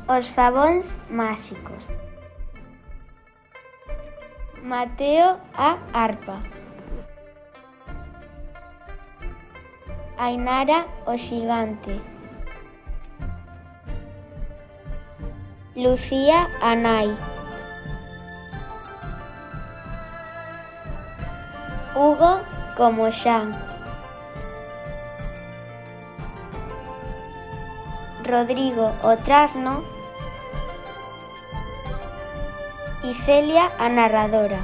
Os favóns máxicos. Mateo a arpa. Ainara o xigante. Lucía a nai. Hugo como Xan. Rodrigo o trasno. Y Celia a narradora.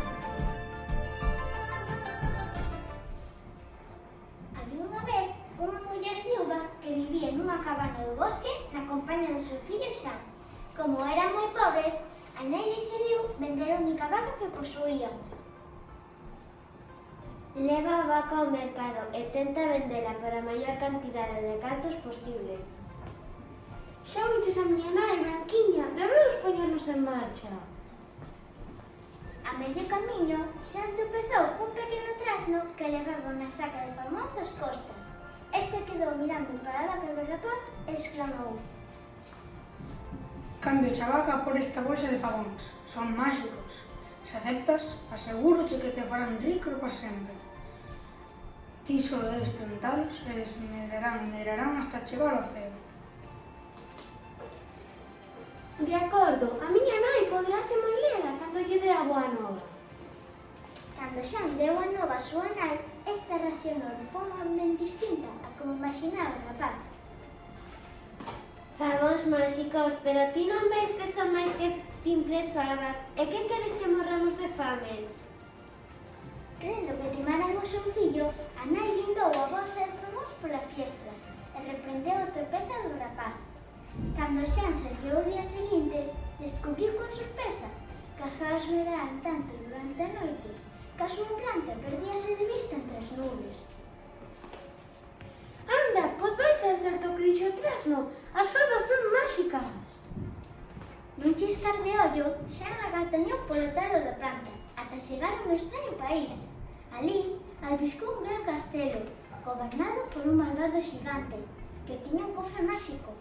Había unha vez unha muller viúva que vivía nunha cabana do bosque na compañía do seu fillo Xan. Como eran moi pobres, a nai decidiu vender a única vaca que posuía. Leva a vaca ao mercado e tenta vendela por a maior cantidade de cartos posible. Xa oiches a miña nai, Branquiña, debemos poñernos en marcha. A medio camiño, Xan tropezou cun pequeno trasno que levaba unha saca de famóns ás costas. Este quedou mirando para a vaca do rapaz e exclamou: Cambio a vaca por esta bolsa de favóns. Son máxicos. Se aceptas, asegúroche que te farán rico para sempre. Ti só debes plantalos e eles medrarán hasta chegar ao ceo. De acordo, a miña nai poderá ser moi leda cando lle dé a boa nova. Cando Xan deu a nova a súa nai, esta reaccionou de forma ben distinta a como imaginaba o rapaz. Favóns máxicos, pero ti non ves que son máis que simples favas? E que queres que morramos de fame? Crendo que timaran o seu fillo, a nai guindou a bolsa de famóns pola fiestra e reprendeu a torpeza do rapaz. Cando Xan se ergueu o día seguinte, descubriu con sorpresa que as zoas medraran tanto durante a noite que a súa planta perdíase de vista entre as nubes. Anda, pois vai ser certo o que dixo o trasno. As favas son máxicas. Nun chiscar de ollo, Xan agatañou polo talo da planta ata chegar a un extraño país. Alí, albiscou un gran castelo, gobernado por un malvado xigante, que tiña un cofre máxico,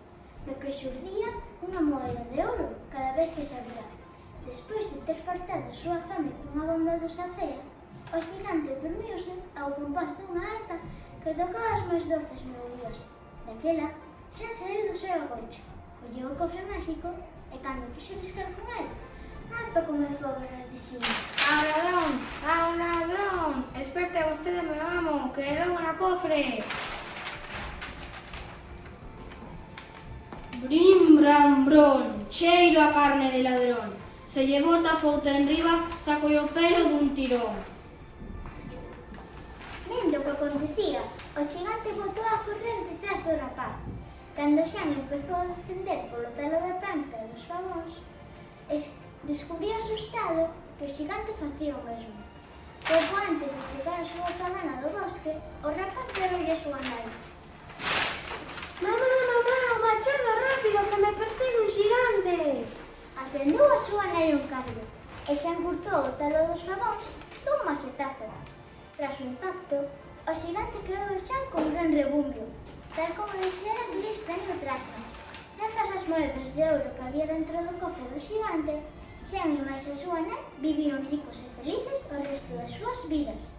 do que xurdía unha moeda de ouro cada vez que se abría. Despois de ter fartado a súa fame cunha bondadosa cea, o xigante dormiuse ao compás dunha arpa que tocaba as máis doces melodías. Daquela, Xan saiu do seu agocho, colleu o cofre máxico e cando quixo discar con el, a arpa comezou a berrar dicindo: ¡Ao ladrón! ¡Ao ladrón! Esperte vostede, meu amo, que logo na cofre. Brim, bram, bron, cheiro a carne de ladrón. Se lle bota a pouta enriba, saco o pelo dun tirón. Vendo o que acontecía, o xigante botou a correr detrás do rapaz. Cando Xan empezou a descender polo talo da planta dos favóns, descubriu asustado que o xigante facía o mesmo. Pouco antes de chegar á súa cabana do bosque, o rapaz pegoulle a súa nai. Mamá, machado rápido que me persegue un xigante. Atendeu a súa nai un cargo e Xan cortou o talo dos favóns dun macetazo. Tras o impacto, o xigante quedou Xan con un gran rebumbio, tal como dixera aquele extraño trasno. Grazas ás moedas de ouro que había dentro do cofre do xigante, Xan e máis a súa nai viviron ricos e felices o resto das súas vidas.